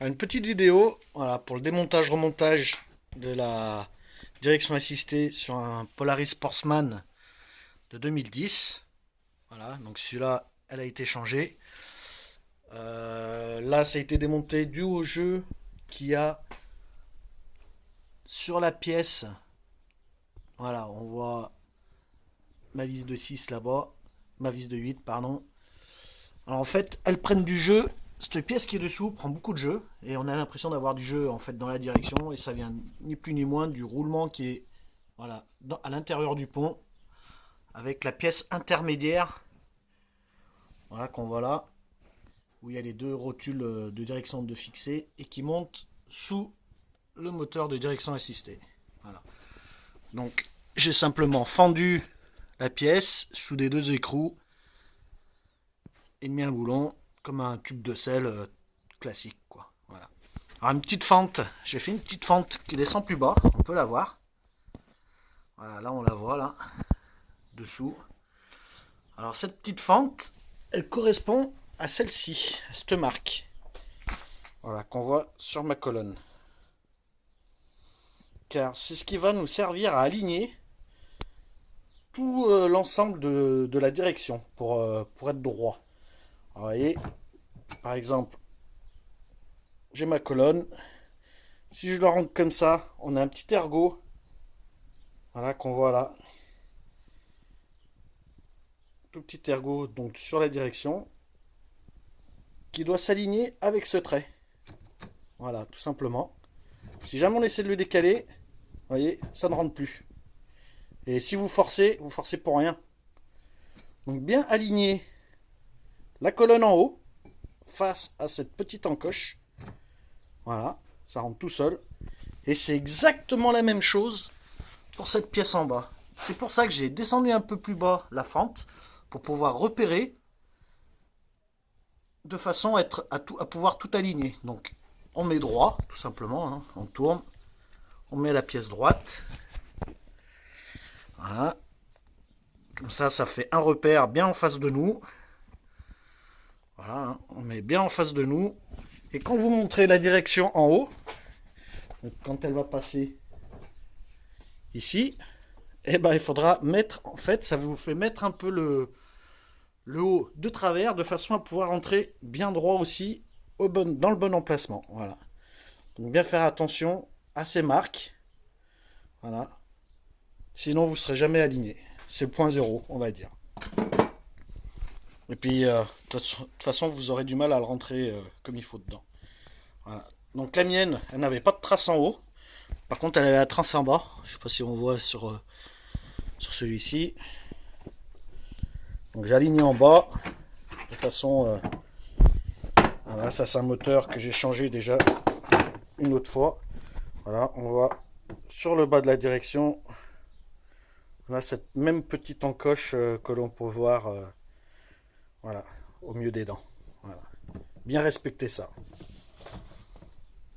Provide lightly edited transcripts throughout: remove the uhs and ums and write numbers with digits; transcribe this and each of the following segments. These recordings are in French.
Une petite vidéo, voilà, pour le démontage-remontage de la direction assistée sur un Polaris Sportsman de 2010. Voilà, donc celui-là, elle a été changée. Là, ça a été démonté dû au jeu qu'il y a sur la pièce. Voilà, on voit ma vis de 6 là-bas, ma vis de 8, pardon. Alors en fait, elles prennent du jeu. Cette pièce qui est dessous prend beaucoup de jeu et on a l'impression d'avoir du jeu en fait dans la direction et ça vient ni plus ni moins du roulement qui est voilà à l'intérieur du pont avec la pièce intermédiaire voilà qu'on voit là où il y a les deux rotules de direction de fixée et qui montent sous le moteur de direction assistée. Voilà. Donc j'ai simplement fendu la pièce sous des deux écrous et mis un boulon comme un tube de sel classique quoi. Voilà. Alors une petite fente, j'ai fait une petite fente qui descend plus bas, on peut la voir. Voilà, là on la voit là, dessous. Alors cette petite fente, elle correspond à celle-ci, à cette marque. Voilà, qu'on voit sur ma colonne. Car c'est ce qui va nous servir à aligner tout l'ensemble de la direction pour être droit. Alors, vous voyez, par exemple, j'ai ma colonne. Si je la rentre comme ça, on a un petit ergot. Voilà, qu'on voit là. Tout petit ergot donc sur la direction. Qui doit s'aligner avec ce trait. Voilà, tout simplement. Si jamais on essaie de le décaler, vous voyez, ça ne rentre plus. Et si vous forcez pour rien. Donc bien aligner la colonne en haut face à cette petite encoche. Voilà, ça rentre tout seul. Et c'est exactement la même chose pour cette pièce en bas. C'est pour ça que j'ai descendu un peu plus bas la fente pour pouvoir repérer de façon à pouvoir tout aligner. Donc on met droit, tout simplement, hein. On tourne, on met la pièce droite. Voilà. Comme ça fait un repère bien en face de nous. Voilà, hein. On met bien en face de nous. Et quand vous montrez la direction en haut, donc quand elle va passer ici, eh ben, il faudra mettre, en fait, ça vous fait mettre un peu le haut de travers de façon à pouvoir entrer bien droit aussi dans le bon emplacement. Voilà. Donc bien faire attention à ces marques. Voilà. Sinon vous ne serez jamais aligné. C'est le point zéro, on va dire. Et puis de toute façon vous aurez du mal à le rentrer comme il faut dedans. Voilà. Donc la mienne, elle n'avait pas de trace en haut. Par contre elle avait la trace en bas. Je ne sais pas si on voit sur celui-ci. Donc j'ai aligné en bas de façon voilà, ça c'est un moteur que j'ai changé déjà une autre fois. Voilà, on voit sur le bas de la direction, on a cette même petite encoche que l'on peut voir voilà, au milieu des dents. Voilà. Bien respecter ça.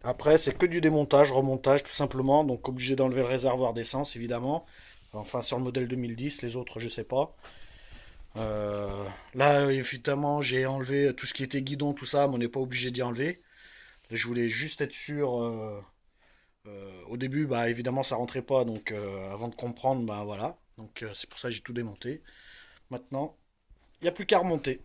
Après, c'est que du démontage, remontage tout simplement, donc obligé d'enlever le réservoir d'essence évidemment. Enfin sur le modèle 2010, les autres je sais pas. Là évidemment j'ai enlevé tout ce qui était guidon, tout ça, mais on n'est pas obligé d'y enlever. Je voulais juste être sûr. Au début, bah évidemment ça rentrait pas, donc avant de comprendre, bah voilà. Donc c'est pour ça que j'ai tout démonté. Maintenant, il n'y a plus qu'à remonter.